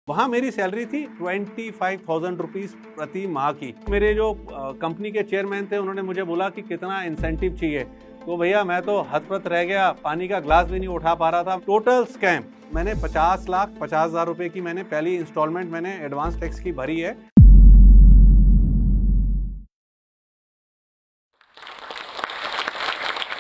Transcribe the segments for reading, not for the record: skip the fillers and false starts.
वहाँ मेरी सैलरी थी 25,000 रुपीज़ प्रति माह की। मेरे जो कंपनी के चेयरमैन थे उन्होंने मुझे बोला कि कितना इंसेंटिव चाहिए, तो भैया मैं तो हतप्रत रह गया, पानी का ग्लास भी नहीं उठा पा रहा था। Total scam. मैंने 50,50,000 रुपए की मैंने पहली इंस्टॉलमेंट मैंने एडवांस टैक्स की भरी है।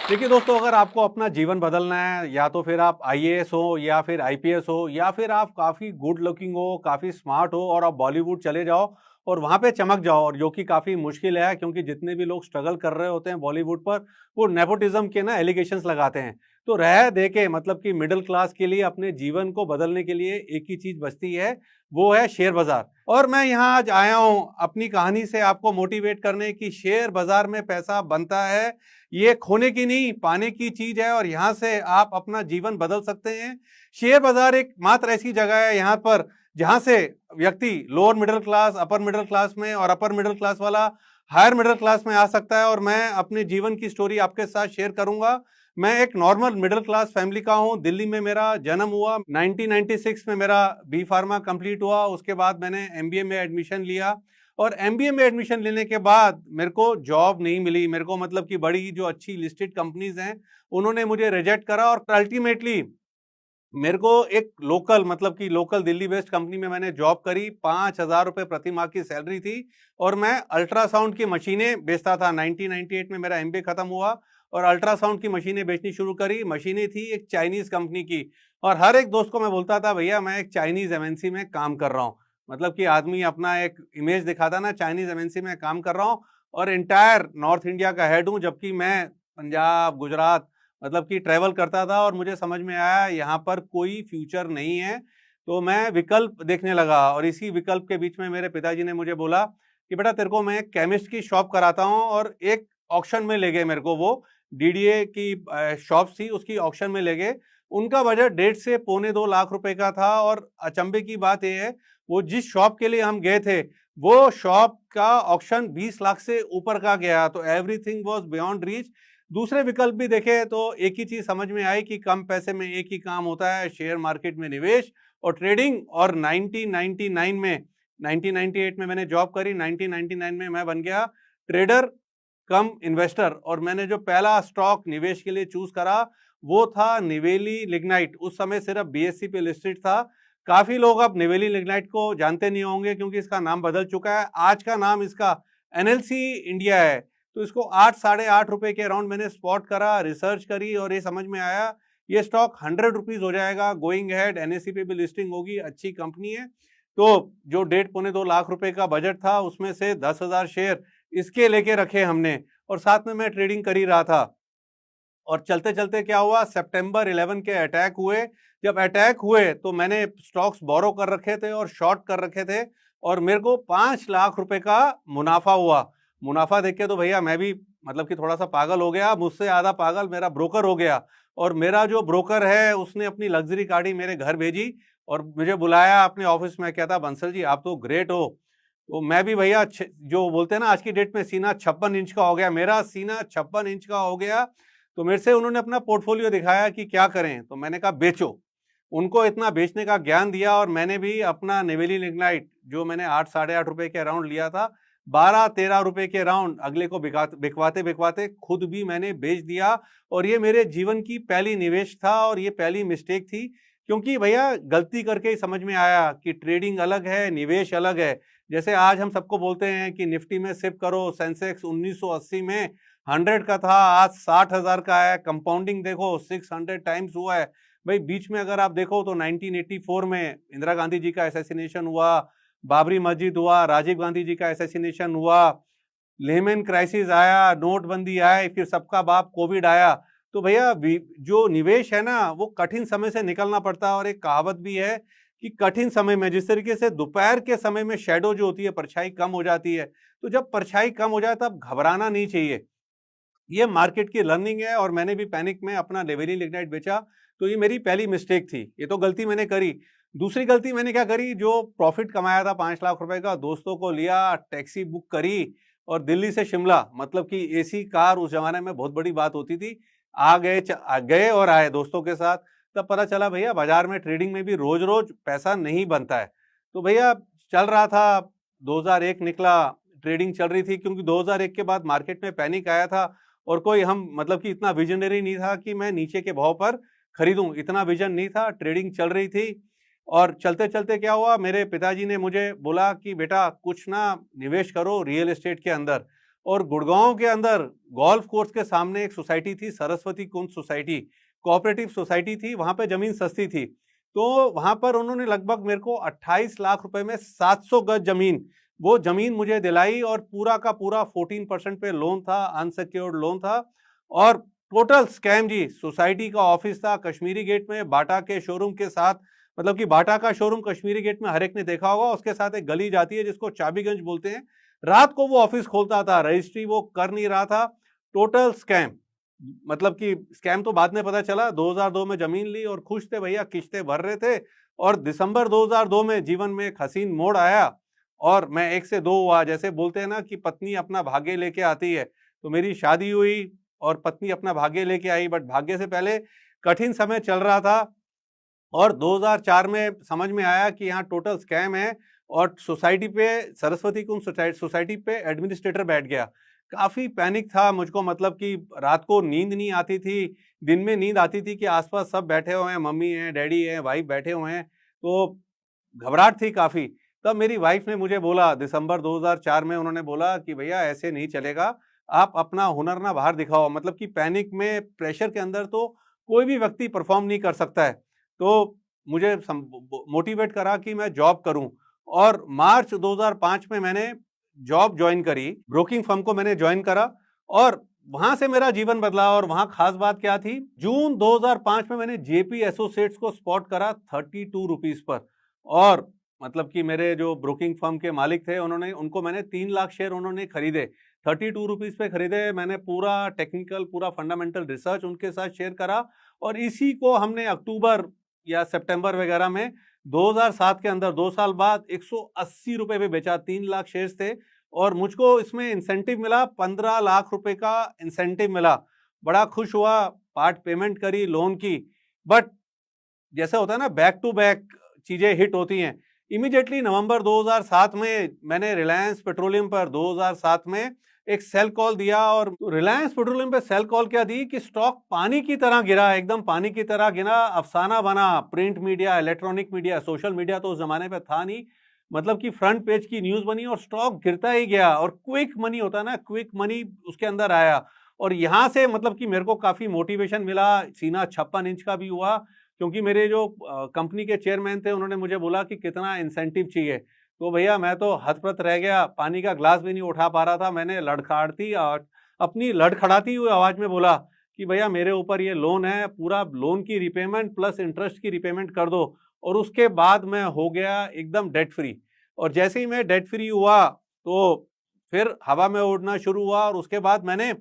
देखिए दोस्तों, अगर आपको अपना जीवन बदलना है, या तो फिर आप आईएएस हो या फिर आईपीएस हो या फिर आप काफ़ी गुड लुकिंग हो, काफ़ी स्मार्ट हो और आप बॉलीवुड चले जाओ और वहाँ पे चमक जाओ, और जो कि काफ़ी मुश्किल है क्योंकि जितने भी लोग स्ट्रगल कर रहे होते हैं बॉलीवुड पर, वो नेपोटिज्म के ना एलिगेशंस लगाते हैं। तो रह दे के मतलब कि मिडिल क्लास के लिए अपने जीवन को बदलने के लिए एक ही चीज़ बचती है, वो है शेयर बाज़ार। और मैं यहाँ आज आया हूँ अपनी कहानी से आपको मोटिवेट करने की शेयर बाज़ार में पैसा बनता है। ये खोने की नहीं, पाने की चीज है और यहाँ से आप अपना जीवन बदल सकते हैं। शेयर बाजार एक मात्र ऐसी जगह है यहाँ पर जहाँ से व्यक्ति lower middle class, upper middle class में और अपर मिडिल क्लास वाला हायर मिडिल क्लास में आ सकता है। और मैं अपने जीवन की स्टोरी आपके साथ शेयर करूंगा। मैं एक नॉर्मल मिडिल क्लास फैमिली का हूँ। दिल्ली में मेरा जन्म हुआ। 1996 में मेरा बी फार्मा कंप्लीट हुआ। उसके बाद मैंने एमबीए में एडमिशन लिया और एमबीए में एडमिशन लेने के बाद मेरे को जॉब नहीं मिली। मेरे को मतलब कि बड़ी जो अच्छी लिस्टेड कंपनीज हैं उन्होंने मुझे रिजेक्ट करा और अल्टीमेटली मेरे को एक लोकल मतलब कि लोकल दिल्ली बेस्ड कंपनी में मैंने जॉब करी। 5,000 रुपए प्रति माह की सैलरी थी और मैं अल्ट्रासाउंड की मशीनें बेचता था। 1998 में मेरा एमबीए खत्म हुआ और अल्ट्रासाउंड की मशीनें बेचनी शुरू करी। मशीनें थी एक चाइनीज कंपनी की और हर एक दोस्त को मैं बोलता था भैया मैं एक चाइनीज एमएनसी में काम कर रहा हूँ। मतलब कि आदमी अपना एक इमेज दिखाता ना, चाइनीज एमएनसी में काम कर रहा हूँ और इंटायर नॉर्थ इंडिया का हेड हूँ, जबकि मैं पंजाब गुजरात मतलब कि ट्रैवल करता था। और मुझे समझ में आया यहाँ पर कोई फ्यूचर नहीं है, तो मैं विकल्प देखने लगा। और इसी विकल्प के बीच में मेरे पिताजी ने मुझे बोला कि बेटा तेरे को मैं केमिस्ट की शॉप कराता हूँ, और एक ऑक्शन में ले गए मेरे को। वो डीडीए की शॉप थी, उसकी ऑक्शन में ले गए। उनका बजट 1.5 से 2.25 लाख रुपए का था। और अचंभे की बात यह है, वो जिस शॉप के लिए हम गए थे वो शॉप का ऑक्शन 20 लाख से ऊपर का गया। तो एवरीथिंग वॉज बियॉन्ड रीच। दूसरे विकल्प भी देखे तो एक ही चीज समझ में आई कि कम पैसे में एक ही काम होता है, शेयर मार्केट में निवेश और ट्रेडिंग। और 1998 में मैंने जॉब करी। 1999 में मैं बन गया ट्रेडर कम इन्वेस्टर। और मैंने जो पहला स्टॉक निवेश के लिए चूज करा वो था निवेली लिग्नाइट। उस समय सिर्फ बीएससी पे लिस्टेड था। काफी लोग अब निवेली लिग्नाइट को जानते नहीं होंगे क्योंकि इसका नाम बदल चुका है। आज का नाम इसका एनएलसी इंडिया है। तो इसको 8 साढ़े 8 रुपए के अराउंड मैंने स्पॉट करा, रिसर्च करी और ये समझ में आया ये स्टॉक 100 रुपीज हो जाएगा गोइंग हेड, एनएससी पे भी लिस्टिंग होगी, अच्छी कंपनी है। तो जो 1.5 पौने 2 लाख रुपए का बजट था उसमें से 10,000 शेयर इसके लेके रखे हमने, और साथ में मैं ट्रेडिंग कर ही रहा था। और चलते चलते क्या हुआ, सितंबर 11 के अटैक हुए। जब अटैक हुए तो मैंने स्टॉक्स बोरो कर रखे थे और शॉर्ट कर रखे थे, और मेरे को 5 लाख रुपए का मुनाफा हुआ। मुनाफा देख के तो भैया मैं भी मतलब कि थोड़ा सा पागल हो गया। मुझसे आधा पागल मेरा ब्रोकर हो गया। और मेरा जो ब्रोकर है उसने अपनी लग्जरी गाड़ी मेरे घर भेजी और मुझे बुलाया अपने ऑफिस में। कहता बंसल जी आप तो ग्रेट हो। तो मैं भी भैया जो बोलते हैं ना आज की डेट में सीना 56 इंच का हो गया, मेरा सीना 56 इंच का हो गया। तो मेरे से उन्होंने अपना पोर्टफोलियो दिखाया कि क्या करें, तो मैंने कहा बेचो। उनको इतना बेचने का ज्ञान दिया और मैंने भी अपना निवेली लिग्नाइट जो मैंने 8 साढ़े 8 रुपए के अराउंड लिया था, 12-13 रुपए के अराउंड अगले को बिकवाते बिकवाते खुद भी मैंने बेच दिया। और ये मेरे जीवन की पहली निवेश था और ये पहली मिस्टेक थी, क्योंकि भैया गलती करके ही समझ में आया कि ट्रेडिंग अलग है, निवेश अलग है। जैसे आज हम सबको बोलते हैं कि निफ्टी में सिप करो, सेंसेक्स 1980 में 100 का था, आज 60,000 का है। कंपाउंडिंग देखो 600 टाइम्स हुआ है। भाई बीच में अगर आप देखो तो 1984 में इंदिरा गांधी जी का असैसिनेशन हुआ, बाबरी मस्जिद हुआ, राजीव गांधी जी का असैसिनेशन हुआ, लेमन क्राइसिस आया, नोटबंदी आई, फिर सबका बाप कोविड आया। तो भैया जो निवेश है ना वो कठिन समय से निकलना पड़ता है। और एक कहावत भी है कि कठिन समय में, जिस तरीके से दोपहर के समय में शेडो जो होती है, परछाई कम हो जाती है, तो जब परछाई कम हो जाए तब घबराना नहीं चाहिए। ये मार्केट की लर्निंग है। और मैंने भी पैनिक में अपना निवेली लिग्नाइट बेचा। तो ये मेरी पहली मिस्टेक थी, ये तो गलती मैंने करी। दूसरी गलती मैंने क्या करी, जो प्रॉफिट कमाया था 5 लाख रुपए का, दोस्तों को लिया, टैक्सी बुक करी और दिल्ली से शिमला, मतलब कि एसी कार उस जमाने में बहुत बड़ी बात होती थी, आ गए और आए दोस्तों के साथ। तब पता चला भैया बाजार में ट्रेडिंग में भी रोज रोज पैसा नहीं बनता है। तो भैया चल रहा था, 2001 निकला, ट्रेडिंग चल रही थी, क्योंकि 2001 के बाद मार्केट में पैनिक आया था और कोई हम मतलब कि इतना विजनरी नहीं था कि मैं नीचे के भाव पर खरीदूं, इतना विजन नहीं था, ट्रेडिंग चल रही थी। और चलते चलते क्या हुआ, मेरे पिताजी ने मुझे बोला कि बेटा कुछ ना निवेश करो रियल एस्टेट के अंदर। और गुड़गांव के अंदर गोल्फ कोर्स के सामने एक सोसाइटी थी, सरस्वती कुंज सोसाइटी, कोऑपरेटिव सोसाइटी थी, वहां पे जमीन सस्ती थी। तो वहां पर उन्होंने लगभग मेरे को 28 लाख रुपए में 700 गज जमीन, वो जमीन मुझे दिलाई, और पूरा का पूरा 14% पे लोन था, अनसिक्योर्ड लोन था। और टोटल स्कैम जी, सोसाइटी का ऑफिस था कश्मीरी गेट में, बाटा के शोरूम के साथ, मतलब कि बाटा का शोरूम कश्मीरी गेट में हर एक ने देखा होगा, उसके साथ एक गली जाती है जिसको चाबीगंज बोलते हैं। रात को वो ऑफिस खोलता था, रजिस्ट्री वो कर नहीं रहा था। टोटल स्कैम, मतलब कि स्कैम तो बाद में पता चला। 2002 में जमीन ली और खुश थे भैया, किश्तें भर रहे थे। और दिसंबर 2002 में जीवन में एक हसीन मोड़ आया और मैं 1 से 2 हुआ। जैसे बोलते हैं ना कि पत्नी अपना भाग्य लेके आती है, तो मेरी शादी हुई और पत्नी अपना भाग्य लेके आई, बट भाग्य से पहले कठिन समय चल रहा था। और 2004 में समझ में आया कि यहाँ टोटल स्कैम है, और सोसाइटी पे, सरस्वती कुंज सोसाइटी पे एडमिनिस्ट्रेटर बैठ गया। काफी पैनिक था मुझको, मतलब कि रात को नींद नहीं आती थी, दिन में नींद आती थी कि आसपास सब बैठे हुए हैं, मम्मी हैं, डैडी हैं, वाइफ बैठे हुए हैं, तो घबराहट थी काफी। तब मेरी वाइफ ने मुझे बोला, दिसंबर 2004 में उन्होंने बोला कि भैया ऐसे नहीं चलेगा, आप अपना हुनर ना बाहर दिखाओ। मतलब कि पैनिक में, प्रेशर के अंदर तो कोई भी व्यक्ति परफॉर्म नहीं कर सकता है। तो मुझे मोटिवेट करा कि मैं जॉब करूं। और मार्च 2005 में मैंने जॉब ज्वाइन करी, ब्रोकिंग फर्म को मैंने ज्वाइन करा, और वहां से मेरा जीवन बदला। और वहां खास बात क्या थी, जून 2005 में मैंने जेपी एसोसिएट्स को स्पॉट करा 32 रुपीज पर। और मतलब कि मेरे जो ब्रोकिंग फर्म के मालिक थे, उन्होंने, उनको मैंने 3 लाख शेयर उन्होंने खरीदे, 32 रुपीज पे खरीदे। मैंने पूरा टेक्निकल, पूरा फंडामेंटल रिसर्च उनके साथ शेयर करा, और इसी को हमने अक्टूबर या सितंबर वगैरह में 2007 के अंदर, 2 साल बाद 180 रुपए पे बेचा। 3 लाख शेयर्स थे, और मुझको इसमें इंसेंटिव मिला, 15 लाख रुपए का इंसेंटिव मिला। बड़ा खुश हुआ, पार्ट पेमेंट करी लोन की। बट जैसे होता है ना, बैक टू बैक चीजें हिट होती हैं। इमीडिएटली नवंबर 2007 में मैंने रिलायंस पेट्रोलियम पर 2007 में एक सेल कॉल दिया। और रिलायंस पेट्रोलियम पे सेल कॉल क्या दी कि स्टॉक पानी की तरह गिरा, एकदम पानी की तरह गिरा, अफसाना बना। Print media, electronic media, social media तो उस जमाने पे था नहीं, मतलब कि फ्रंट पेज की न्यूज बनी, और स्टॉक गिरता ही गया। और क्विक मनी होता है ना, क्विक मनी उसके अंदर आया। और यहां से मतलब कि मेरे को काफी मोटिवेशन मिला, सीना 56 इंच का भी हुआ, क्योंकि मेरे जो कंपनी के चेयरमैन थे, उन्होंने मुझे बोला कि कितना इंसेंटिव चाहिए। तो भैया मैं तो हतप्रत रह गया, पानी का ग्लास भी नहीं उठा पा रहा था। मैंने लड़खड़ाती, अपनी लड़खड़ाती हुई आवाज में बोला कि भैया मेरे ऊपर ये लोन है, पूरा लोन की रिपेमेंट प्लस इंटरेस्ट की रिपेमेंट कर दो। और उसके बाद मैं हो गया एकदम डेट फ्री। और जैसे ही मैं डेट फ्री हुआ, तो फिर हवा में उड़ना शुरू हुआ। और उसके बाद मैंने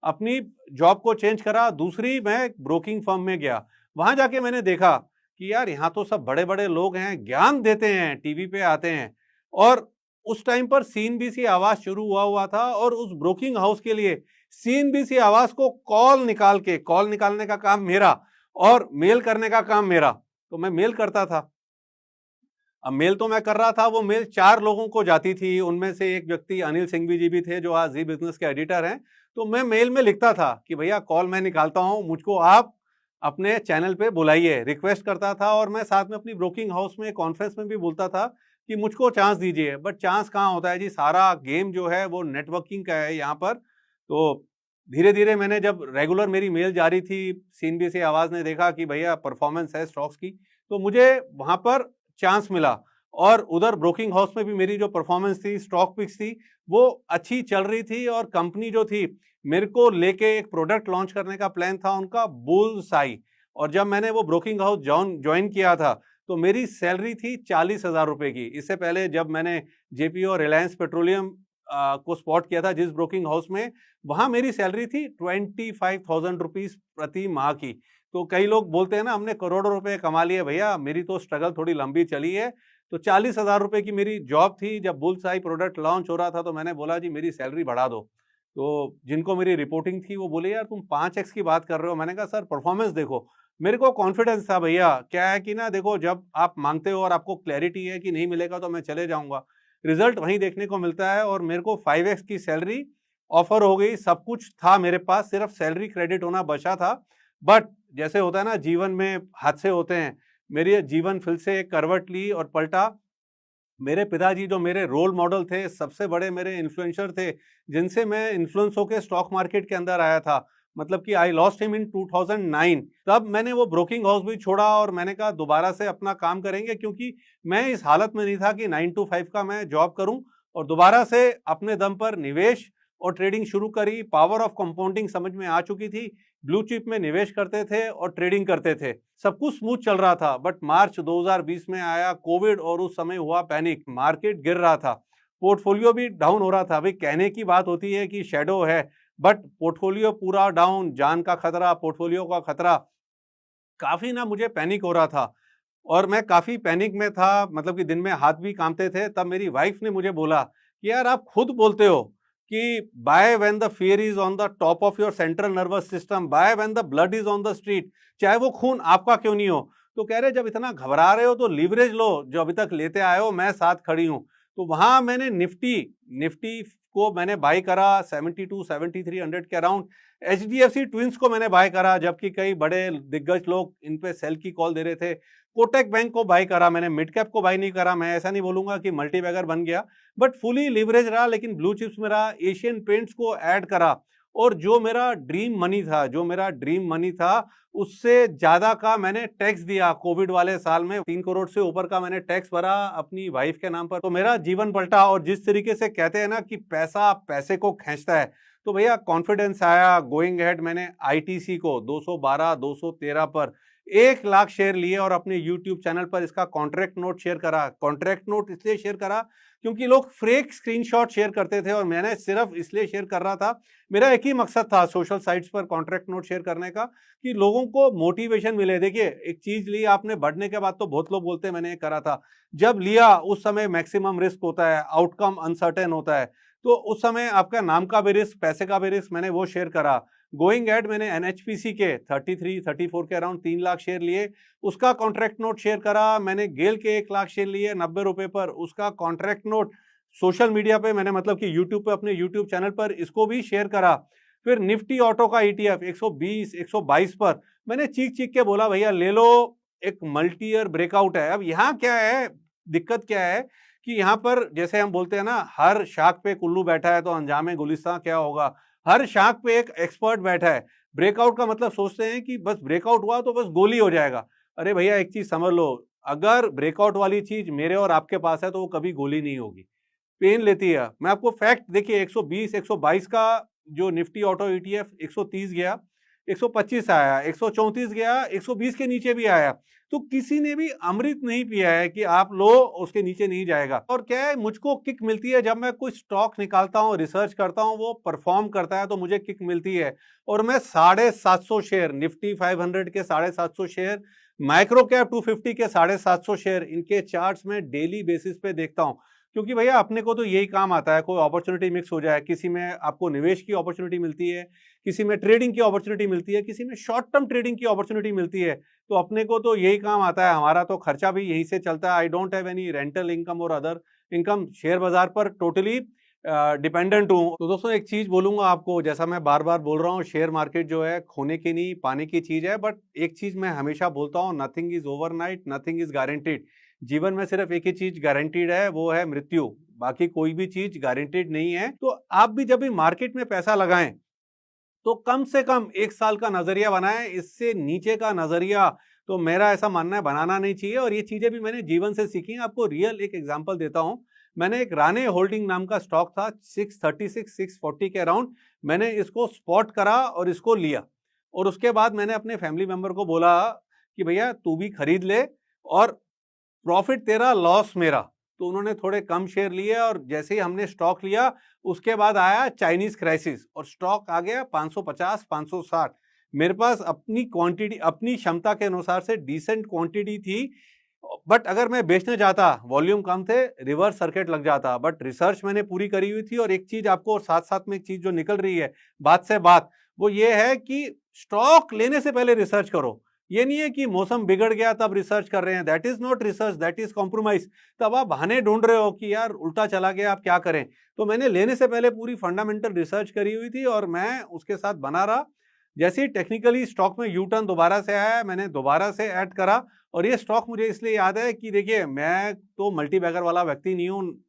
अपनी जॉब को चेंज करा, दूसरी मैं ब्रोकिंग फर्म में गया। वहां जाके मैंने देखा कि यार यहाँ तो सब बड़े बड़े लोग हैं, ज्ञान देते हैं, टीवी पे आते हैं। और उस टाइम पर सीएनबीसी आवाज शुरू हुआ था, और उस ब्रोकिंग हाउस के लिए सीएनबीसी आवाज को कॉल निकालने का काम मेरा, और मेल करने का काम मेरा। तो मैं मेल करता था। अब मेल तो मैं कर रहा था, वो मेल 4 लोगों को जाती थी। उनमें से एक व्यक्ति अनिल सिंघवी जी भी थे, जो आज जी बिजनेस के एडिटर हैं। तो मैं मेल में लिखता था कि भैया कॉल मैं निकालता हूं, मुझको आप अपने चैनल पे बुलाइए, रिक्वेस्ट करता था। और मैं साथ में अपनी ब्रोकिंग हाउस में कॉन्फ्रेंस में भी बोलता था कि मुझको चांस दीजिए। बट चांस कहाँ होता है जी, सारा गेम जो है वो नेटवर्किंग का है यहाँ पर। तो धीरे धीरे मैंने, जब रेगुलर मेरी मेल जारी थी, सीएनबीसी आवाज ने देखा कि भैया परफॉर्मेंस है स्टॉक्स की, तो मुझे वहां पर चांस मिला। और उधर ब्रोकिंग हाउस में भी मेरी जो परफॉर्मेंस थी, स्टॉक पिक्स थी, वो अच्छी चल रही थी। और कंपनी जो थी, मेरे को लेके एक प्रोडक्ट लॉन्च करने का प्लान था उनका, बुल्स आई। और जब मैंने वो ब्रोकिंग हाउस ज्वाइन किया था, तो मेरी सैलरी थी 40,000 रुपए की। इससे पहले जब मैंने जेपी और रिलायंस पेट्रोलियम को स्पॉट किया था जिस ब्रोकिंग हाउस में, वहां मेरी सैलरी थी 25,000 रुपीज प्रति माह की। तो कई लोग बोलते हैं ना, हमने करोड़ों रुपए कमा लिए। भैया मेरी तो स्ट्रगल थोड़ी लंबी चली है। तो 40,000 रुपए की मेरी जॉब थी। जब बुल्स आई प्रोडक्ट लॉन्च हो रहा था, तो मैंने बोला जी मेरी सैलरी बढ़ा दो। तो जिनको मेरी रिपोर्टिंग थी, वो बोले यार तुम 5x की बात कर रहे हो। मैंने कहा सर परफॉर्मेंस देखो। मेरे को कॉन्फिडेंस था भैया। क्या है कि ना देखो, जब आप मांगते हो और आपको क्लैरिटी है कि नहीं मिलेगा तो मैं चले जाऊंगा, रिजल्ट वहीं देखने को मिलता है। और मेरे को 5x की सैलरी ऑफर हो गई, सब कुछ था मेरे पास, सिर्फ सैलरी क्रेडिट होना बचा था। बट जैसे होता है ना जीवन में, हादसे होते हैं। मेरी जीवन फिर से एक करवट ली और पलटा। मेरे पिताजी जो मेरे रोल मॉडल थे, सबसे बड़े मेरे इन्फ्लुएंसर थे, जिनसे मैं इन्फ्लुएंस होकर स्टॉक मार्केट के अंदर आया था, मतलब कि आई लॉस्ट हिम इन 2009। तब मैंने वो ब्रोकिंग हाउस भी छोड़ा और मैंने कहा दोबारा से अपना काम करेंगे, क्योंकि मैं इस हालत में नहीं था कि 9 to 5 का मैं जॉब करूं। और दोबारा से अपने दम पर निवेश और ट्रेडिंग शुरू करी। पावर ऑफ कंपाउंडिंग समझ में आ चुकी थी। ब्लू चिप में निवेश करते थे और ट्रेडिंग करते थे, सब कुछ स्मूथ चल रहा था। बट मार्च 2020 में आया कोविड और उस समय हुआ पैनिक, मार्केट गिर रहा था, पोर्टफोलियो भी डाउन हो रहा था। भाई कहने की बात होती है कि शेडो है, बट पोर्टफोलियो पूरा डाउन, जान का खतरा, पोर्टफोलियो का खतरा, काफी ना मुझे पैनिक हो रहा था। और मैं काफी पैनिक में था, मतलब कि दिन में हाथ भी कांपते थे। तब मेरी वाइफ ने मुझे बोला कि यार आप खुद बोलते हो कि by when the fear is on the top of your central nervous system, by when the blood is on the street, चाहे वो खून आपका क्यों नहीं हो। तो कह रहे जब इतना घबरा रहे हो तो लीवरेज लो, जो अभी तक लेते आए हो, मैं साथ खड़ी हूं। तो वहां मैंने निफ्टी निफ्टी को मैंने बाई करा 72-7300 के अराउंड। एचडीएफसी ट्विंस को मैंने बाय करा, जबकि कई बड़े दिग्गज लोग इन पे सेल की कॉल दे रहे थे। कोटक बैंक को बाय करा मैंने, मिड कैप को बाय नहीं करा। मैं ऐसा नहीं बोलूंगा कि मल्टी बैगर बन गया, बट फुली लिवरेज रहा, लेकिन ब्लू चिप्स में रहा। एशियन पेंट्स को ऐड करा। और जो मेरा ड्रीम मनी था, उससे ज्यादा का मैंने टैक्स दिया कोविड वाले साल में। 3 करोड़ से ऊपर का मैंने टैक्स भरा अपनी वाइफ के नाम पर। तो मेरा जीवन पलटा। और जिस तरीके से कहते हैं ना कि पैसा पैसे को खींचता है, तो भैया कॉन्फिडेंस आया। गोइंग हेड मैंने आईटीसी को 212 213 पर 1 लाख शेयर लिए और अपने यूट्यूब चैनल पर इसका कॉन्ट्रैक्ट नोट शेयर करा। कॉन्ट्रैक्ट नोट इसलिए शेयर करा क्योंकि लोग फेक स्क्रीनशॉट शेयर करते थे और मैंने सिर्फ इसलिए शेयर कर रहा था, मेरा एक ही मकसद था सोशल साइट्स पर कॉन्ट्रैक्ट नोट शेयर करने का, कि लोगों को मोटिवेशन मिले। देखिए, एक चीज ली आपने, बढ़ने के बाद तो बहुत लोग बोलते हैं मैंने ये करा था। जब लिया उस समय मैक्सिमम रिस्क होता है, आउटकम अनसर्टेन होता है, तो उस समय आपका नाम का भी रिस्क, पैसे का भी रिस्क, मैंने वो शेयर करा। गोइंग एड मैंने एनएचपीसी के 33-34 के अराउंड 3 लाख शेयर लिए, उसका कॉन्ट्रैक्ट नोट शेयर करा। मैंने गेल के 1 लाख शेयर लिए 90 रुपए पर, उसका कॉन्ट्रैक्ट नोट सोशल मीडिया पे मैंने, मतलब कि यूट्यूब पे, अपने यूट्यूब चैनल पर इसको भी शेयर करा। फिर निफ्टी ऑटो का ईटीएफ 120 122 पर मैंने चीख चीख के बोला भैया ले लो, एक मल्टी ईयर ब्रेकआउट है। अब यहाँ क्या है, दिक्कत क्या है कि यहाँ पर जैसे हम बोलते हैं ना, हर शाख पे कुल्लू बैठा है तो अंजामे गुलिस्तां क्या होगा। हर शाख पे एक एक्सपर्ट बैठा है। ब्रेकआउट का मतलब सोचते हैं कि बस ब्रेकआउट हुआ तो बस गोली हो जाएगा। अरे भैया एक चीज समझ लो, अगर ब्रेकआउट वाली चीज मेरे और आपके पास है तो वो कभी गोली नहीं होगी, पेन लेती है। मैं आपको फैक्ट देखिए, 120 122 का जो निफ्टी ऑटो ईटीएफ 130 गया, 125 आया, 134 गया, 120 के नीचे भी आया। तो किसी ने भी अमृत नहीं पिया है कि आप लो उसके नीचे नहीं जाएगा। और क्या है, मुझको किक मिलती है जब मैं कोई स्टॉक निकालता हूँ, रिसर्च करता हूँ, वो परफॉर्म करता है तो मुझे किक मिलती है। और मैं 750 शेयर, निफ्टी 500 के 750 शेयर, माइक्रो कैप 250 के 750 शेयर, इनके चार्ट्स में डेली बेसिस पे देखता हूँ। क्योंकि भैया अपने को तो यही काम आता है, कोई अपॉर्चुनिटी मिक्स हो जाए, किसी में आपको निवेश की अपॉर्चुनिटी मिलती है, किसी में ट्रेडिंग की अपॉर्चुनिटी मिलती है, किसी में शॉर्ट टर्म ट्रेडिंग की अपॉर्चुनिटी मिलती है, तो अपने को तो यही काम आता है। हमारा तो खर्चा भी यहीं से चलता है। I don't have any rental income और अदर इनकम। शेयर बाजार पर टोटली डिपेंडेंट हूँ। तो दोस्तों एक चीज बोलूंगा आपको, जैसा मैं बार बार बोल रहा हूँ, शेयर मार्केट जो है खोने की नहीं पाने की चीज है। बट एक चीज मैं हमेशा बोलता हूँ, nothing is overnight, nothing is guaranteed. जीवन में सिर्फ एक ही चीज गारंटीड है, वो है मृत्यु। बाकी कोई भी चीज गारंटीड नहीं है। तो आप भी जब भी मार्केट में पैसा लगाएं तो कम से कम 1 साल का नजरिया बनाएं। इससे नीचे का नजरिया तो मेरा ऐसा मानना है बनाना नहीं चाहिए। और ये चीजें भी मैंने जीवन से सीखी हैं। आपको रियल एक एग्जांपल देता हूं। मैंने एक राणे होल्डिंग नाम का स्टॉक था, 636 640 के अराउंड, मैंने इसको स्पॉट करा और इसको लिया। और उसके बाद मैंने अपने फैमिली मेंबर को बोला कि भैया तू भी खरीद ले, और प्रॉफिट तेरा लॉस मेरा। तो उन्होंने थोड़े कम शेयर लिए, और जैसे ही हमने स्टॉक लिया उसके बाद आया चाइनीज क्राइसिस और स्टॉक आ गया 550 560। मेरे पास अपनी क्वांटिटी, अपनी क्षमता के अनुसार से डिसेंट क्वांटिटी थी, बट अगर मैं बेचने जाता, वॉल्यूम कम थे, रिवर्स सर्किट लग जाता। बट रिसर्च मैंने पूरी करी हुई थी। और एक चीज आपको, और साथ साथ में एक चीज जो निकल रही है बात से बात, वो ये है कि स्टॉक लेने से पहले रिसर्च करो। ये नहीं है कि मौसम बिगड़ गया तब रिसर्च कर रहे हैं, that is not research, that is compromise. तब आप बहाने ढूंढ रहे हो कि यार उल्टा चला गया, आप क्या करें। तो मैंने लेने से पहले पूरी फंडामेंटल रिसर्च करी हुई थी और मैं उसके साथ बना रहा। जैसे ही टेक्निकली स्टॉक में यू टर्न दोबारा से आया, मैंने दोबारा से ऐड करा। और ये स्टॉक मुझे इसलिए याद है कि देखिए, मैं तो मल्टी बैगर वाला व्यक्ति नहीं हूँ।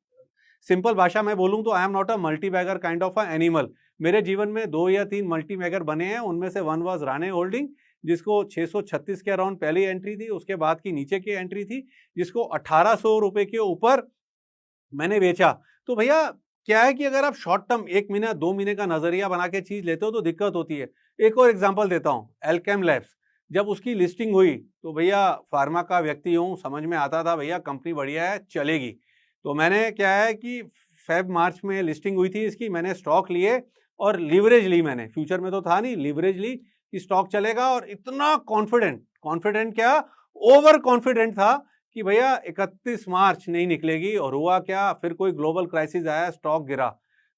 सिंपल भाषा में बोलूं तो I am not a multi bagger kind of a animal. मेरे जीवन में 2 या 3 मल्टी बैगर बने हैं, उनमें से वन वाज राणे होल्डिंग, जिसको 636 के अराउंड पहली एंट्री थी, उसके बाद की नीचे की एंट्री थी, जिसको 1800 रुपए के ऊपर मैंने बेचा। तो भैया क्या है कि अगर आप शॉर्ट टर्म 1 महीना 2 महीने का नजरिया बना के चीज लेते हो तो दिक्कत होती है। एक और एग्जांपल देता हूँ, एल्केम लैब्स, जब उसकी लिस्टिंग हुई तो भैया फार्मा का व्यक्ति हूँ, समझ में आता था भैया कंपनी बढ़िया है, चलेगी। तो मैंने क्या है कि फेब मार्च में लिस्टिंग हुई थी इसकी, मैंने स्टॉक लिए और लीवरेज ली। मैंने फ्यूचर में तो था नहीं, लीवरेज ली कि स्टॉक चलेगा। और इतना कॉन्फिडेंट क्या, ओवर कॉन्फिडेंट था कि भैया 31 मार्च नहीं निकलेगी। और हुआ क्या, फिर कोई ग्लोबल क्राइसिस आया, स्टॉक गिरा।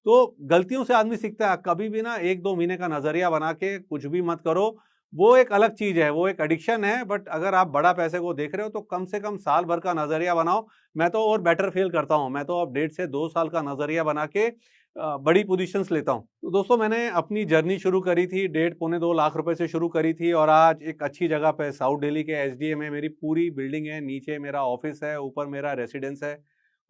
तो गलतियों से आदमी सीखता है। कभी भी ना 1-2 महीने का नजरिया बना के कुछ भी मत करो, वो एक अलग चीज है, वो एक एडिक्शन है। बट अगर आप बड़ा पैसे को देख रहे हो तो कम से कम साल भर का नजरिया बनाओ। मैं तो और बेटर फील करता हूं, मैं तो अब 1.5 से 2 साल का नजरिया बना के बड़ी पोजीशंस लेता हूं। तो दोस्तों, मैंने अपनी जर्नी शुरू करी थी 1.5-2 लाख रुपए से शुरू करी थी, और आज एक अच्छी जगह पे साउथ दिल्ली के एसडीए में मेरी पूरी बिल्डिंग है। नीचे मेरा ऑफिस है, ऊपर मेरा रेसिडेंस है।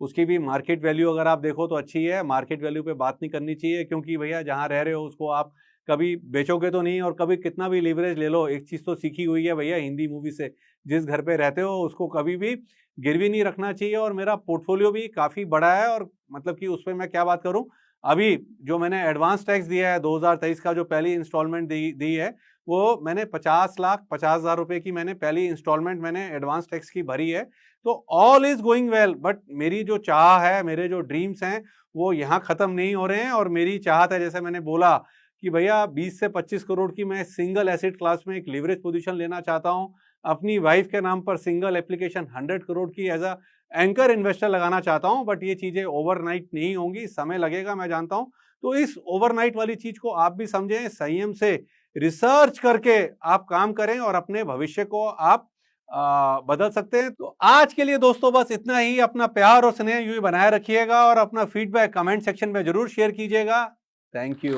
उसकी भी मार्केट वैल्यू अगर आप देखो तो अच्छी है। मार्केट वैल्यू पे बात नहीं करनी चाहिए, क्योंकि भैया जहाँ रह रहे हो उसको आप कभी बेचोगे तो नहीं, और कभी कितना भी लीवरेज ले लो, एक चीज तो सीखी हुई है भैया हिंदी मूवी से, जिस घर पे रहते हो उसको कभी भी गिरवी नहीं रखना चाहिए। और मेरा पोर्टफोलियो भी काफी बड़ा है, और मतलब कि उस पर मैं क्या बात करूं, अभी जो मैंने एडवांस टैक्स दिया है 2023 का, जो पहली इंस्टॉलमेंट दी है, वो मैंने 50,50,000 रुपए की मैंने पहली इंस्टॉलमेंट मैंने एडवांस टैक्स की भरी है। तो all is going well. But मेरी जो चाह है, मेरे जो ड्रीम्स हैं, वो यहाँ खत्म नहीं हो रहे हैं। और मेरी चाहत है, जैसे मैंने बोला कि भैया 20 से 25 करोड़ की मैं सिंगल एसेट क्लास में एक लीवरेज पोजीशन लेना चाहता हूं। अपनी वाइफ के नाम पर सिंगल एप्लीकेशन 100 करोड़ की एज अ एंकर इन्वेस्टर लगाना चाहता हूं। बट ये चीजें ओवरनाइट नहीं होंगी, समय लगेगा, मैं जानता हूं। तो इस ओवरनाइट वाली चीज को आप भी समझें, संयम से रिसर्च करके आप काम करें और अपने भविष्य को आप बदल सकते हैं। तो आज के लिए दोस्तों बस इतना ही। अपना प्यार और स्नेह यूं ही बनाए रखिएगा, और अपना फीडबैक कमेंट सेक्शन में जरूर शेयर कीजिएगा। Thank you.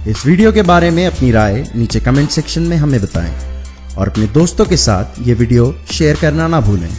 इस वीडियो के बारे में अपनी राय नीचे कमेंट सेक्शन में हमें बताएं और अपने दोस्तों के साथ ये वीडियो शेयर करना ना भूलें।